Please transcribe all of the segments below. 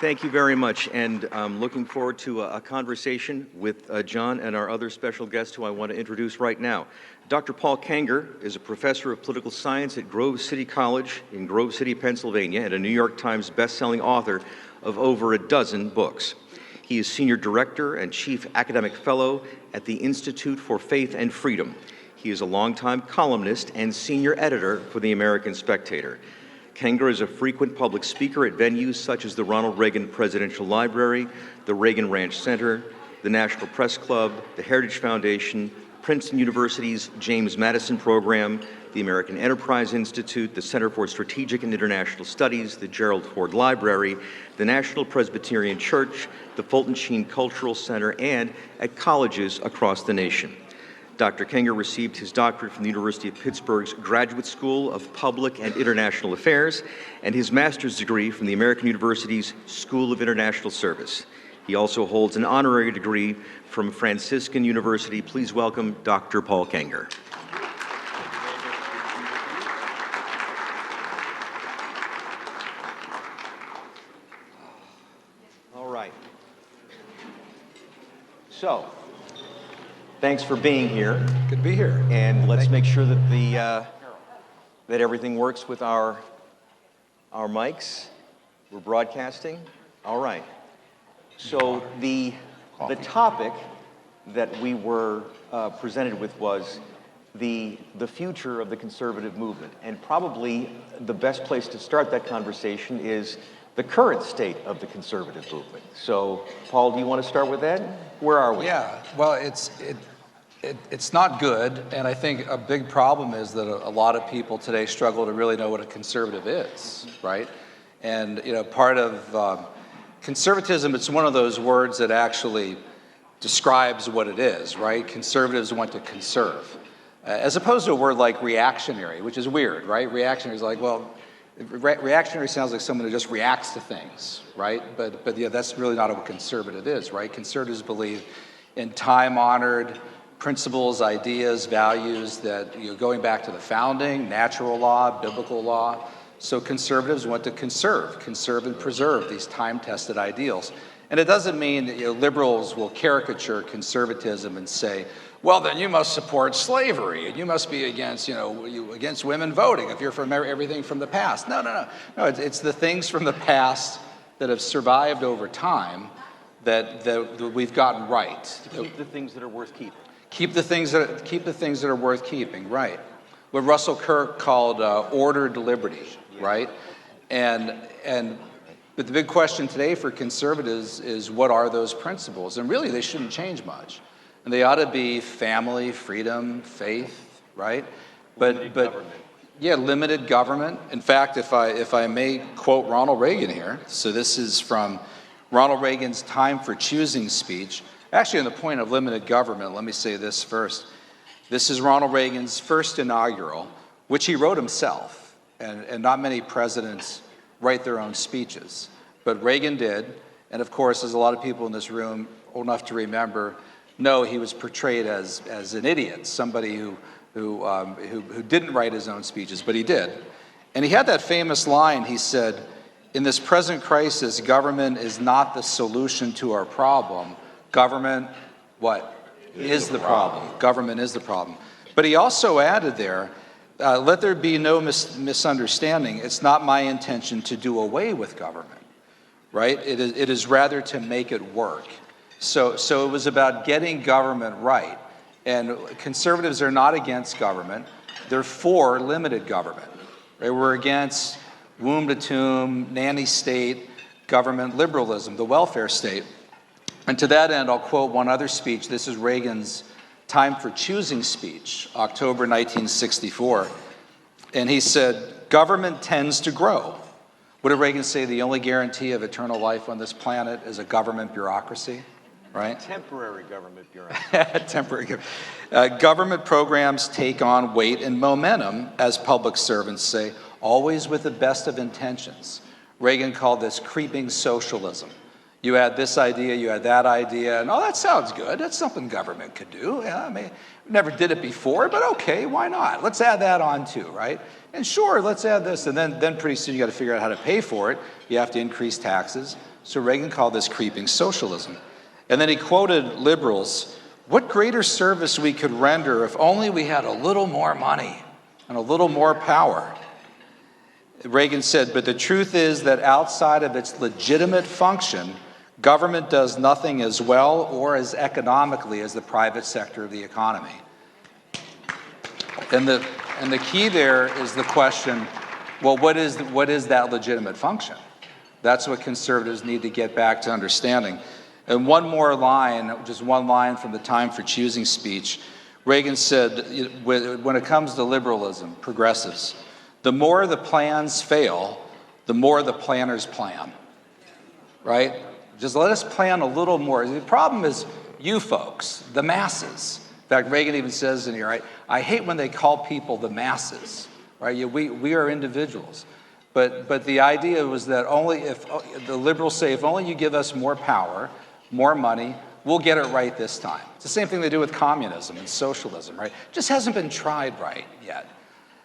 Thank you very much, and I'm looking forward to a conversation with John and our other special guest who I want to introduce right now. Dr. Paul Kanger is a professor of political science at Grove City College in Grove City, Pennsylvania, and a New York Times best-selling author of over a dozen books. He is Senior Director and Chief Academic Fellow at the Institute for Faith and Freedom. He is a longtime columnist and Senior Editor for the American Spectator. Kengor is a frequent public speaker at venues such as the Ronald Reagan Presidential Library, the Reagan Ranch Center, the National Press Club, the Heritage Foundation, Princeton University's James Madison Program, the American Enterprise Institute, the Center for Strategic and International Studies, the Gerald Ford Library, the National Presbyterian Church, the Fulton Sheen Cultural Center, and at colleges across the nation. Dr. Kengor received his doctorate from the University of Pittsburgh's Graduate School of Public and International Affairs and his master's degree from the American University's School of International Service. He also holds an honorary degree from Franciscan University. Please welcome Dr. Paul Kanger. All right. So, thanks for being here. Good to be here. And let's make sure that that everything works with our mics. We're broadcasting. All right. So the topic that we were presented with was the future of the conservative movement, and probably the best place to start that conversation is the current state of the conservative movement. So, Paul, do you want to start with that? Where are we? Yeah. Well, it's not good, and I think a big problem is that a lot of people today struggle to really know what a conservative is, right? And part of conservatism, it's one of those words that actually describes what it is, right? Conservatives want to conserve, as opposed to a word like reactionary, which is weird, right? Reactionary is like, well, reactionary sounds like someone who just reacts to things, right? But yeah, that's really not what a conservative is, right? Conservatives believe in time-honored principles, ideas, values that, going back to the founding, natural law, biblical law. So conservatives want to conserve and preserve these time-tested ideals. And it doesn't mean that liberals will caricature conservatism and say, well, then you must support slavery, and you must be against, against women voting if you're from everything from the past. No, it's the things from the past that have survived over time that we've gotten right. Keep the things that are worth keeping. Keep the things that are worth keeping, right? What Russell Kirk called ordered liberty, right? But the big question today for conservatives is, what are those principles? And really, they shouldn't change much. And they ought to be family, freedom, faith, right? Limited government. In fact, if I may quote Ronald Reagan here, so this is from Ronald Reagan's Time for Choosing speech. Actually, on the point of limited government, let me say this first. This is Ronald Reagan's first inaugural, which he wrote himself, and not many presidents write their own speeches. But Reagan did, and of course, as a lot of people in this room old enough to remember, know he was portrayed as an idiot, somebody who didn't write his own speeches, but he did. And he had that famous line, he said, in this present crisis, government is not the solution to our problem. Government, what? Is the problem. Government is the problem. But he also added there, let there be no misunderstanding. It's not my intention to do away with government, right? It is rather to make it work. So it was about getting government right. And conservatives are not against government. They're for limited government. Right? We're against womb to tomb, nanny state, government liberalism, the welfare state. And to that end, I'll quote one other speech. This is Reagan's Time for Choosing speech, October 1964. And he said, government tends to grow. What did Reagan say? The only guarantee of eternal life on this planet is a government bureaucracy, right? Temporary government bureaucracy. Temporary. Government programs take on weight and momentum, as public servants say, always with the best of intentions. Reagan called this creeping socialism. You had this idea, you had that idea, and that sounds good. That's something government could do. Yeah, I mean, Never did it before, but okay, why not? Let's add that on too, right? And sure, let's add this, and then pretty soon you got to figure out how to pay for it. You have to increase taxes. So Reagan called this creeping socialism. And then he quoted liberals, what greater service we could render if only we had a little more money and a little more power. Reagan said, but the truth is that outside of its legitimate function, government does nothing as well or as economically as the private sector of the economy. And the key there is the question, well, what is that legitimate function? That's what conservatives need to get back to understanding. And one more line, just one line from the Time for Choosing speech. Reagan said, when it comes to liberalism, progressives, the more the plans fail, the more the planners plan, right? Just let us plan a little more. The problem is you folks, the masses. In fact, Reagan even says in here, right, I hate when they call people the masses, right? We are individuals. But the idea was that only if, the liberals say, if only you give us more power, more money, we'll get it right this time. It's the same thing they do with communism and socialism, right? Just hasn't been tried right yet.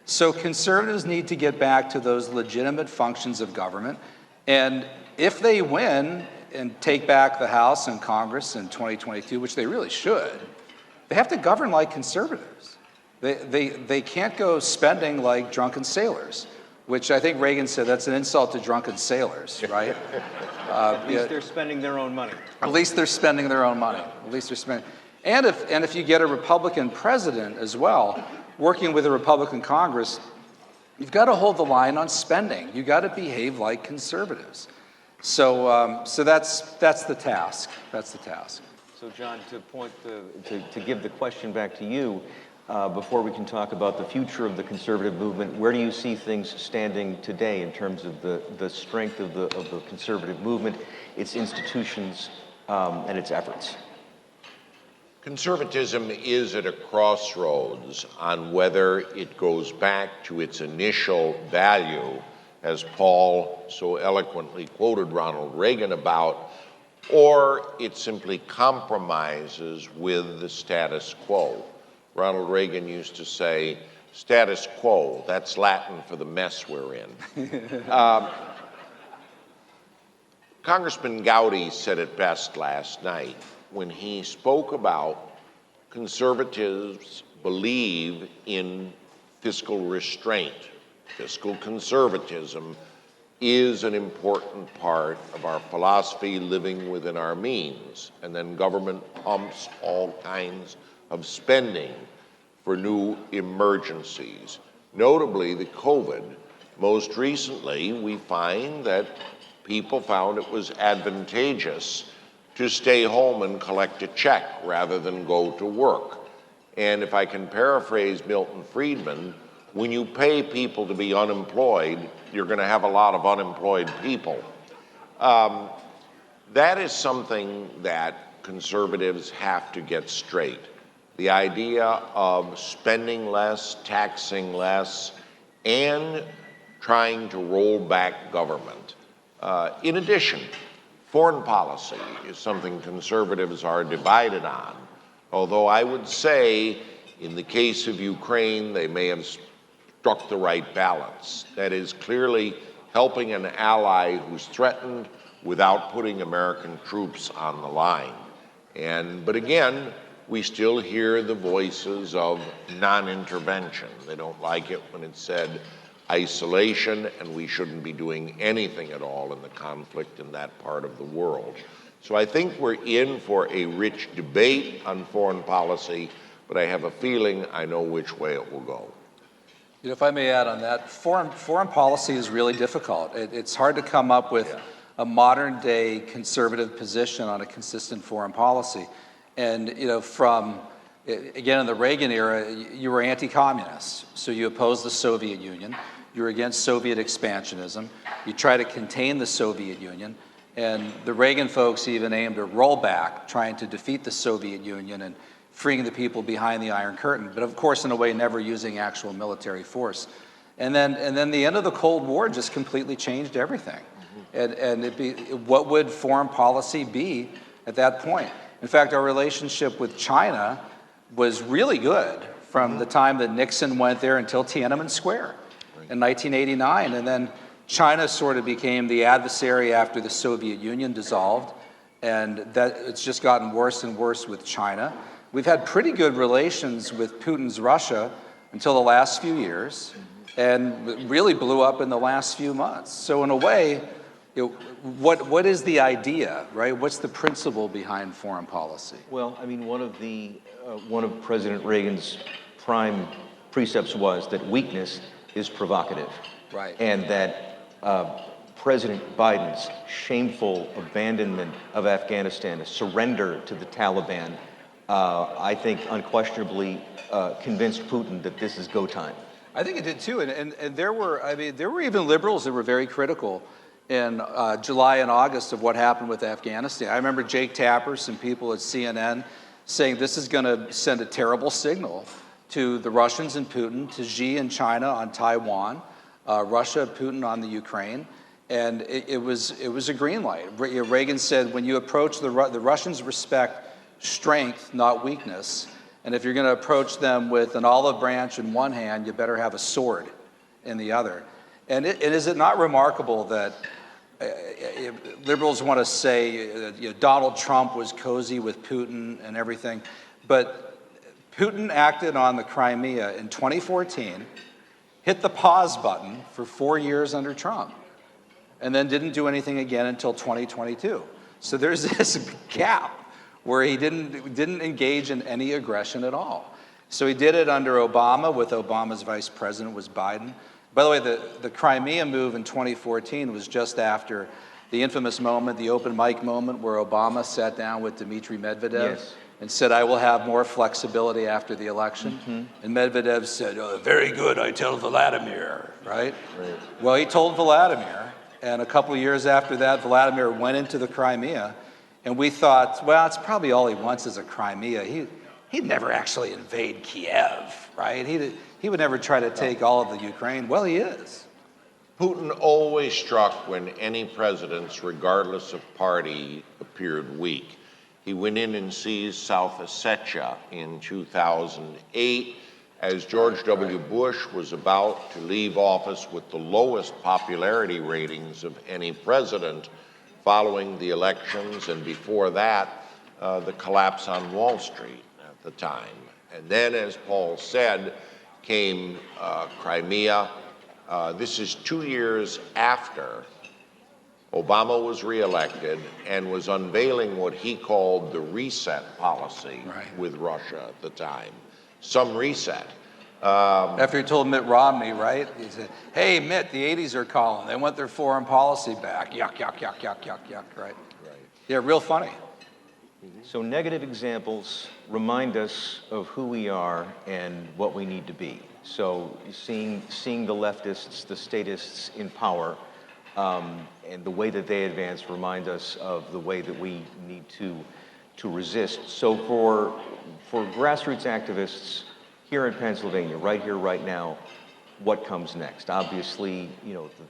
So conservatives need to get back to those legitimate functions of government. And if they win and take back the House and Congress in 2022, which they really should, they have to govern like conservatives. They can't go spending like drunken sailors, which I think Reagan said that's an insult to drunken sailors, right? At least they're spending their own money. At least they're spending their own money. At least they're spending. And if you get a Republican president as well, working with a Republican Congress, you've got to hold the line on spending. You've got to behave like conservatives. So that's the task. That's the task. So, John, to give the question back to you, before we can talk about the future of the conservative movement, where do you see things standing today in terms of the strength of the conservative movement, its institutions, and its efforts? Conservatism is at a crossroads on whether it goes back to its initial value, as Paul so eloquently quoted Ronald Reagan about, or it simply compromises with the status quo. Ronald Reagan used to say, status quo, that's Latin for the mess we're in. Congressman Gowdy said it best last night when he spoke about conservatives believe in fiscal restraint. Fiscal conservatism is an important part of our philosophy, living within our means. And then government pumps all kinds of spending for new emergencies, notably the COVID. Most recently, we find that people found it was advantageous to stay home and collect a check rather than go to work. And if I can paraphrase Milton Friedman, when you pay people to be unemployed, you're going to have a lot of unemployed people. That is something that conservatives have to get straight. The idea of spending less, taxing less, and trying to roll back government. In addition, foreign policy is something conservatives are divided on, although I would say in the case of Ukraine, they may have struck the right balance. That is clearly helping an ally who's threatened without putting American troops on the line. But again, we still hear the voices of non-intervention. They don't like it when it's said isolation, and we shouldn't be doing anything at all in the conflict in that part of the world. So I think we're in for a rich debate on foreign policy, but I have a feeling I know which way it will go. You know, if I may add on that, foreign policy is really difficult. It's hard to come up with a modern day conservative position on a consistent foreign policy. And, you know, again, in the Reagan era, you were anti-communist. So you opposed the Soviet Union. You were against Soviet expansionism. You try to contain the Soviet Union. And the Reagan folks even aimed a rollback, trying to defeat the Soviet Union and freeing the people behind the Iron Curtain. But of course, in a way, never using actual military force. And then the end of the Cold War just completely changed everything. And what would foreign policy be at that point? In fact, our relationship with China was really good from the time that Nixon went there until Tiananmen Square in 1989. And then China sort of became the adversary after the Soviet Union dissolved, and that it's just gotten worse and worse with China. We've had pretty good relations with Putin's Russia until the last few years, and it really blew up in the last few months. So in a way, what is the idea, right? What's the principle behind foreign policy? Well, I mean, one of President Reagan's prime precepts was that weakness is provocative. Right. And that President Biden's shameful abandonment of Afghanistan, a surrender to the Taliban, I think unquestionably convinced Putin that this is go time. I think it did too, and there were even liberals that were very critical in July and August of what happened with Afghanistan. I remember Jake Tapper, some people at CNN, saying this is going to send a terrible signal to the Russians and Putin, to Xi and China on Taiwan, Russia, Putin on the Ukraine, and it was a green light. Reagan said, when you approach the Russians respect strength, not weakness. And if you're going to approach them with an olive branch in one hand, you better have a sword in the other. And is it not remarkable that liberals want to say Donald Trump was cozy with Putin and everything, but Putin acted on the Crimea in 2014, hit the pause button for 4 years under Trump, and then didn't do anything again until 2022. So there's this gap where he didn't engage in any aggression at all. So he did it under Obama, with Obama's vice president was Biden. By the way, the Crimea move in 2014 was just after the infamous moment, the open mic moment, where Obama sat down with Dmitry Medvedev and said, I will have more flexibility after the election. And Medvedev said, oh, very good, I tell Vladimir, right? Well, he told Vladimir, and a couple of years after that, Vladimir went into the Crimea. And we thought, well, it's probably all he wants is a Crimea. He'd never actually invade Kiev, right? He would never try to take all of the Ukraine. Well, he is. Putin always struck when any presidents, regardless of party, appeared weak. He went in and seized South Ossetia in 2008 as George W. Bush was about to leave office with the lowest popularity ratings of any president following the elections, and before that, the collapse on Wall Street at the time. And then, as Paul said, came Crimea. This is 2 years after Obama was reelected and was unveiling what he called the reset policy with Russia at the time. Some reset. After he told Mitt Romney, right? He said, hey, Mitt, the 80s are calling. They want their foreign policy back. Yuck, yuck, yuck, yuck, yuck, yuck, right? Yeah, real funny. So negative examples remind us of who we are and what we need to be. So seeing the leftists, the statists in power, and the way that they advance remind us of the way that we need to resist. So for grassroots activists here in Pennsylvania, right here, right now, what comes next? Obviously,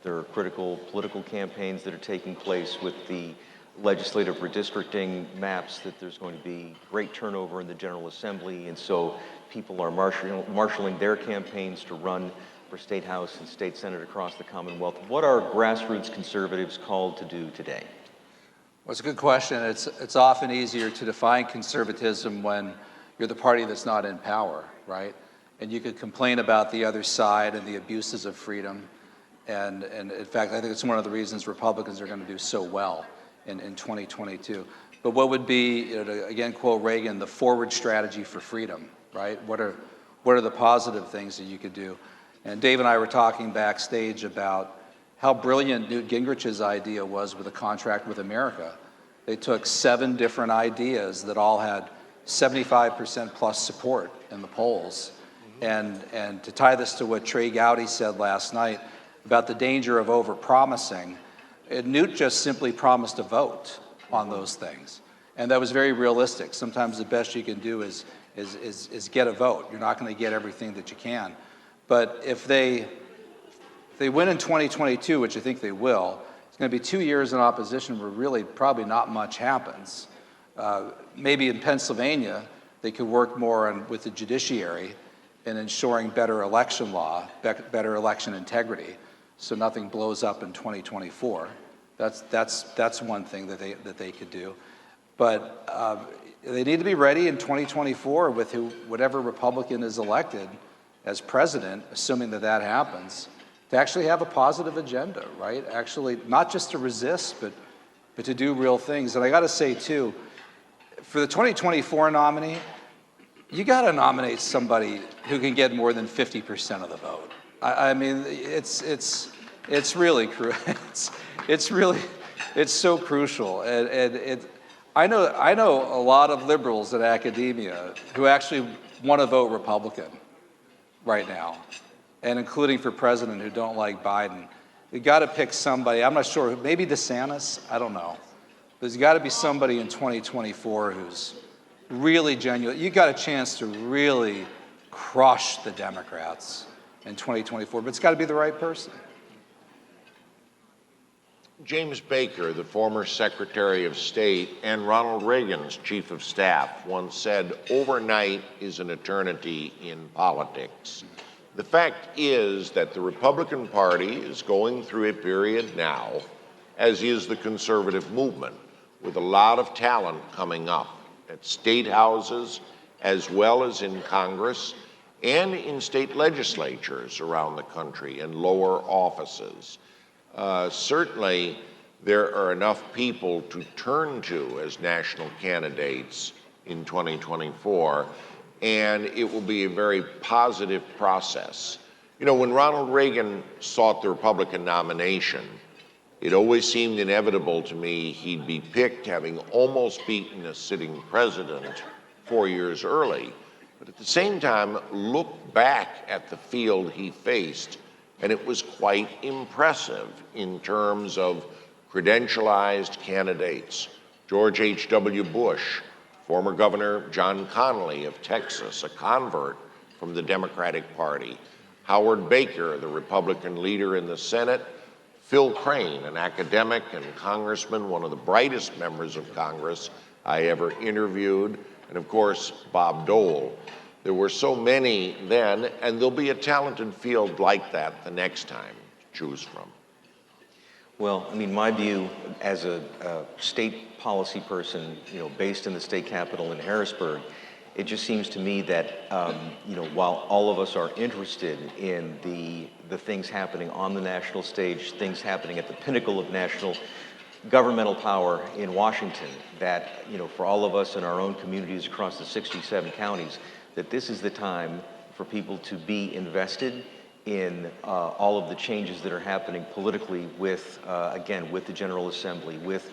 there are critical political campaigns that are taking place with the legislative redistricting maps, that there's going to be great turnover in the General Assembly, and so people are marshaling their campaigns to run for State House and State Senate across the Commonwealth. What are grassroots conservatives called to do today? Well, it's a good question. It's often easier to define conservatism when you're the party that's not in power, right? And you could complain about the other side and the abuses of freedom. And in fact, I think it's one of the reasons Republicans are going to do so well in 2022. But what would be, to again quote Reagan, the forward strategy for freedom, right? What are the positive things that you could do? And Dave and I were talking backstage about how brilliant Newt Gingrich's idea was with a contract with America. They took 7 different ideas that all had 75% plus support in the polls. And to tie this to what Trey Gowdy said last night about the danger of overpromising, Newt just simply promised a vote on those things. And that was very realistic. Sometimes the best you can do is get a vote. You're not going to get everything that you can. But if they win in 2022, which I think they will, it's going to be 2 years in opposition where really probably not much happens. Maybe in Pennsylvania, They could work more with the judiciary in ensuring better election law, better election integrity, so nothing blows up in 2024. That's one thing that they could do. But they need to be ready in 2024 with whatever Republican is elected as president, assuming that happens, to actually have a positive agenda, right? Actually, not just to resist, but to do real things. And I got to say, too, for the 2024 nominee, you got to nominate somebody who can get more than 50% of the vote. I mean, it's really it's so crucial. And I know a lot of liberals in academia who actually want to vote Republican right now, and including for president, who don't like Biden. You got to pick somebody. I'm not sure. Maybe DeSantis. I don't know. There's got to be somebody in 2024 who's really genuine. You got a chance to really crush the Democrats in 2024, but it's got to be the right person. James Baker, the former Secretary of State and Ronald Reagan's Chief of Staff, once said, "Overnight is an eternity in politics." The fact is that the Republican Party is going through a period now, as is the conservative movement, with a lot of talent coming up at state houses, as well as in Congress and in state legislatures around the country and lower offices. Certainly, there are enough people to turn to as national candidates in 2024, and it will be a very positive process. You know, when Ronald Reagan sought the Republican nomination, it always seemed inevitable to me he'd be picked, having almost beaten a sitting president 4 years early. But at the same time, look back at the field he faced, and it was quite impressive in terms of credentialized candidates. George H.W. Bush, former Governor John Connally of Texas, a convert from the Democratic Party, Howard Baker, the Republican leader in the Senate, Phil Crane, an academic and congressman, one of the brightest members of Congress I ever interviewed, and of course, Bob Dole. There were so many then, and there'll be a talented field like that the next time to choose from. Well, I mean, my view as a state policy person, based in the state capitol in Harrisburg, it just seems to me that, while all of us are interested in the things happening on the national stage, things happening at the pinnacle of national governmental power in Washington, that, for all of us in our own communities across the 67 counties, that this is the time for people to be invested in all of the changes that are happening politically with the General Assembly, with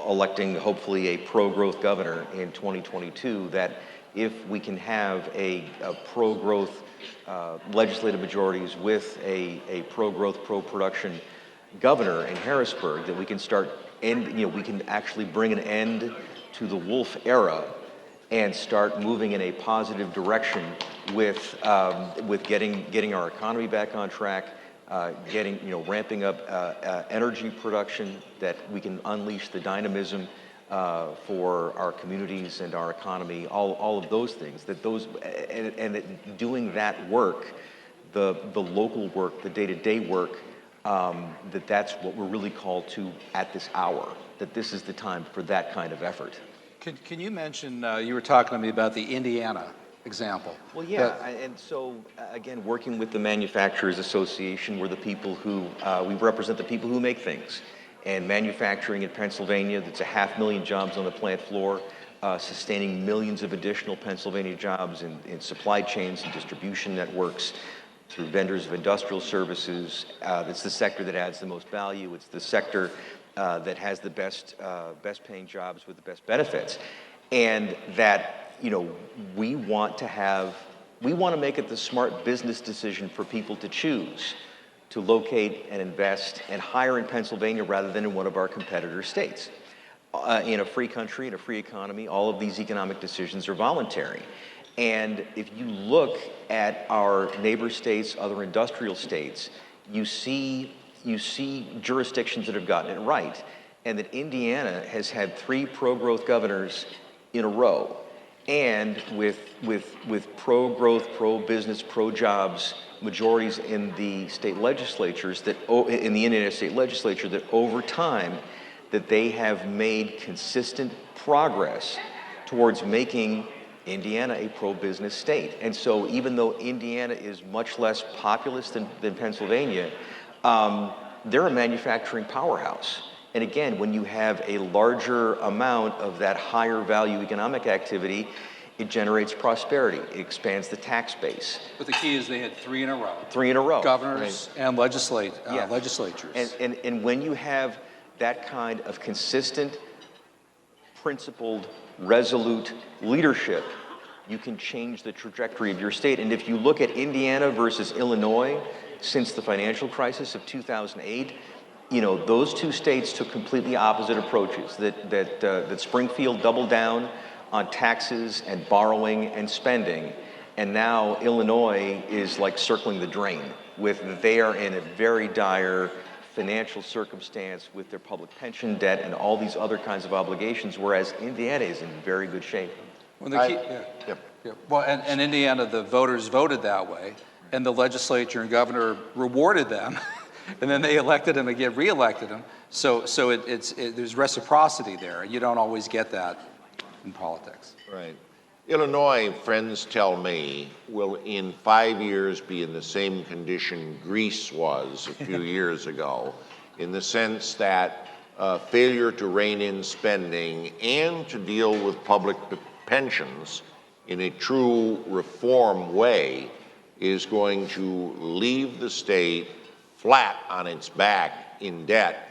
electing hopefully a pro-growth governor in 2022, that if we can have a pro-growth legislative majorities with a pro-growth, pro-production governor in Harrisburg, that we can we can actually bring an end to the Wolf era and start moving in a positive direction with getting our economy back on track, ramping up energy production, that we can unleash the dynamism for our communities and our economy, all of those things, that doing that work, the local work, the day-to-day work, that's what we're really called to at this hour, that this is the time for that kind of effort. Can you mention, you were talking to me about the Indiana example. Well, yeah, and so, again, working with the Manufacturers Association, we're the people who, we represent the people who make things. And manufacturing in Pennsylvania, that's 500,000 jobs on the plant floor, sustaining millions of additional Pennsylvania jobs in supply chains and distribution networks, through vendors of industrial services. It's the sector that adds the most value. It's the sector that has the best paying jobs with the best benefits. And that, we want to make it the smart business decision for people to choose to locate and invest and hire in Pennsylvania rather than in one of our competitor states. In a free country, in a free economy, all of these economic decisions are voluntary. And if you look at our neighbor states, other industrial states, you see jurisdictions that have gotten it right. And that Indiana has had 3 pro-growth governors in a row. and with pro-growth, pro-business, pro-jobs majorities in the state legislatures in the Indiana state legislature, that over time that they have made consistent progress towards making Indiana a pro-business state. And so even though Indiana is much less populous than Pennsylvania, they're a manufacturing powerhouse. And again, when you have a larger amount of that higher value economic activity, it generates prosperity. It expands the tax base. But the key is they had 3 in a row. 3 in a row. Governors right. and Yeah. legislatures. And when you have that kind of consistent, principled, resolute leadership, you can change the trajectory of your state. And if you look at Indiana versus Illinois since the financial crisis of 2008, those two states took completely opposite approaches. That Springfield doubled down on taxes and borrowing and spending, and now Illinois is like circling the drain. They are in a very dire financial circumstance with their public pension debt and all these other kinds of obligations, whereas Indiana is in very good shape. Well, Well, and Indiana, the voters voted that way, and the legislature and governor rewarded them, and then they elected him again, re-elected him. So there's reciprocity there. You don't always get that in politics. Right. Illinois, friends tell me, will in 5 years be in the same condition Greece was a few years ago, in the sense that failure to rein in spending and to deal with public pensions in a true reform way is going to leave the state flat on its back in debt.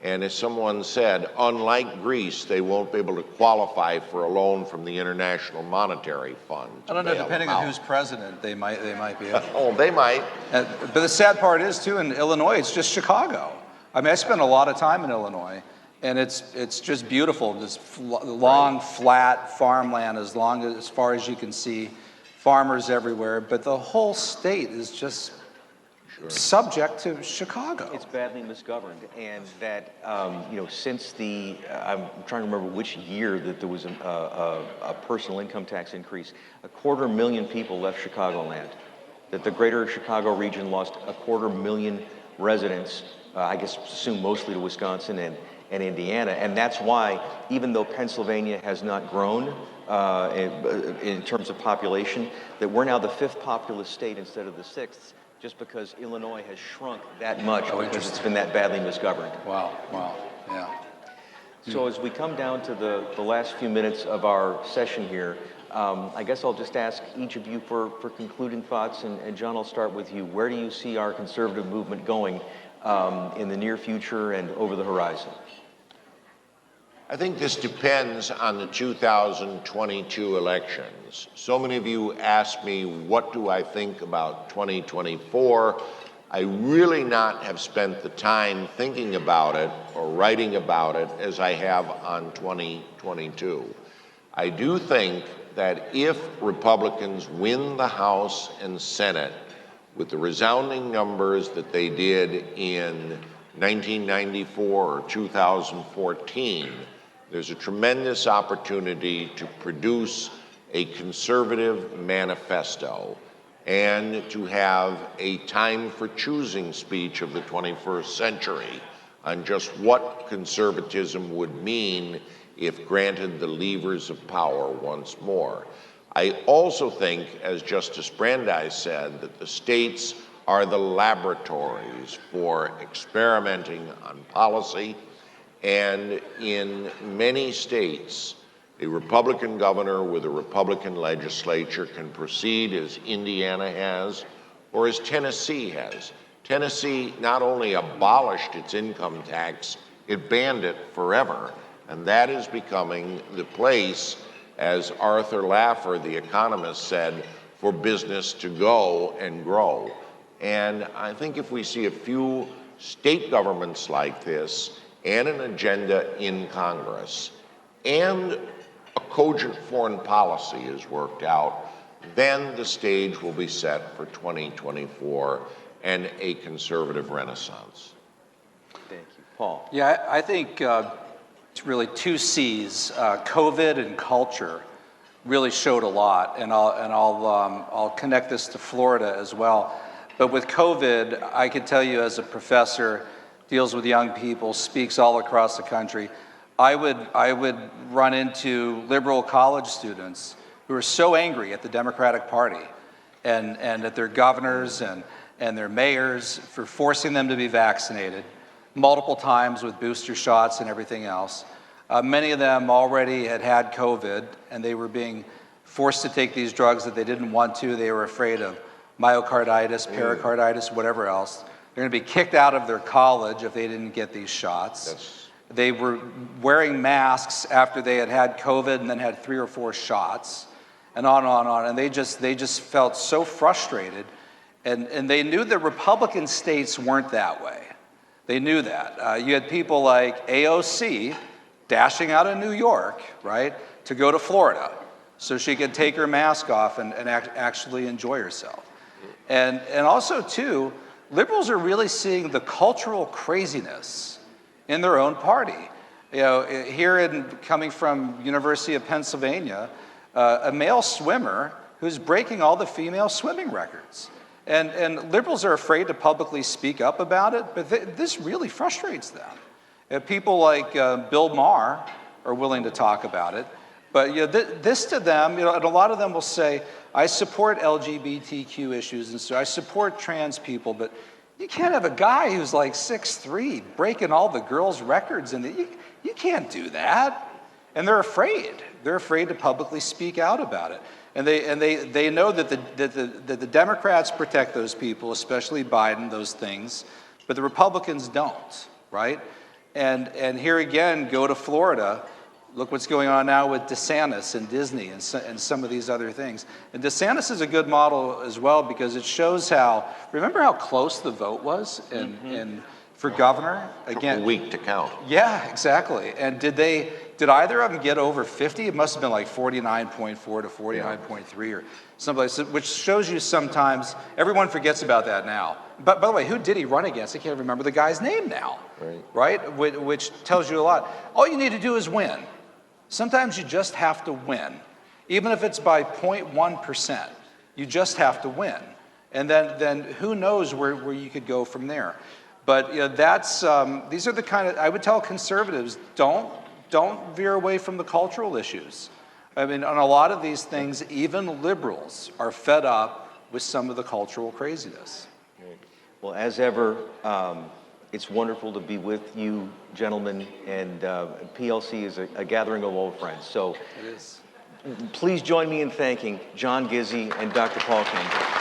And as someone said, unlike Greece, they won't be able to qualify for a loan from the International Monetary Fund. I don't know, depending on who's president, they might be able. Oh, they might. But the sad part is, too, in Illinois, it's just Chicago. I mean, I spent a lot of time in Illinois, and it's just beautiful. This long, flat farmland as far as you can see, farmers everywhere. But the whole state is just subject to Chicago. It's badly misgoverned, and that since I'm trying to remember which year that there was a personal income tax increase. 250,000 people left Chicagoland. That the greater Chicago region lost 250,000 residents. I guess assume mostly to Wisconsin and Indiana, and that's why even though Pennsylvania has not grown in terms of population, that we're now the 5th populous state instead of the 6th. Just because Illinois has shrunk that much because it's been that badly misgoverned. Wow, yeah. So as we come down to the last few minutes of our session here, I guess I'll just ask each of you for concluding thoughts, and John, I'll start with you. Where do you see our conservative movement going in the near future and over the horizon? I think this depends on the 2022 elections. So many of you asked me, what do I think about 2024? I really not have spent the time thinking about it or writing about it as I have on 2022. I do think that if Republicans win the House and Senate with the resounding numbers that they did in 1994 or 2014, there's a tremendous opportunity to produce a conservative manifesto and to have a time for choosing speech of the 21st century on just what conservatism would mean if granted the levers of power once more. I also think, as Justice Brandeis said, that the states are the laboratories for experimenting on policy. And in many states, a Republican governor with a Republican legislature can proceed as Indiana has or as Tennessee has. Tennessee not only abolished its income tax, it banned it forever. And that is becoming the place, as Arthur Laffer, the economist, said, for business to go and grow. And I think if we see a few state governments like this, and an agenda in Congress, and a cogent foreign policy is worked out, then the stage will be set for 2024 and a conservative renaissance. Thank you. Paul? Yeah, I think it's really 2 C's, COVID and culture. really showed a lot, and I'll connect this to Florida as well. But with COVID, I could tell you as a professor, deals with young people, speaks all across the country, I would run into liberal college students who are so angry at the Democratic Party and at their governors and their mayors for forcing them to be vaccinated multiple times with booster shots and everything else. Many of them already had COVID, and they were being forced to take these drugs that they didn't want to. They were afraid of myocarditis, pericarditis, whatever else. They're going to be kicked out of their college if they didn't get these shots. They were wearing masks after they had COVID and then had 3 or 4 shots, and on and on and on. And they just felt so frustrated, and they knew the Republican states weren't that way. They knew that. You had people like AOC dashing out of New York, right, to go to Florida so she could take her mask off and actually enjoy herself. And also, too, liberals are really seeing the cultural craziness in their own party. You know, coming from University of Pennsylvania, a male swimmer who's breaking all the female swimming records. And liberals are afraid to publicly speak up about it, but this really frustrates them. People like Bill Maher are willing to talk about it, but this to them, and a lot of them will say, I support LGBTQ issues, and so I support trans people, but you can't have a guy who's like 6'3", breaking all the girls' records, and you can't do that. And they're afraid. They're afraid to publicly speak out about it. And they know that the Democrats protect those people, especially Biden, those things, but the Republicans don't, right? And here again, go to Florida. Look what's going on now with DeSantis and Disney and some of these other things. And DeSantis is a good model as well because it shows remember how close the vote was for governor? Again, a week to count. Yeah, exactly. And did either of them get over 50? It must have been like 49.4 to 49.3 or something like that, which shows you sometimes, everyone forgets about that now. But by the way, who did he run against? I can't remember the guy's name now, right? Which tells you a lot. All you need to do is win. Sometimes you just have to win. Even if it's by 0.1%, you just have to win. And then who knows where you could go from there. But these are the kind of, I would tell conservatives, don't veer away from the cultural issues. I mean, on a lot of these things, even liberals are fed up with some of the cultural craziness. Well, as ever, it's wonderful to be with you, gentlemen, and PLC is a gathering of old friends. So it is. Please join me in thanking John Gizzi and Dr. Paul Kanger.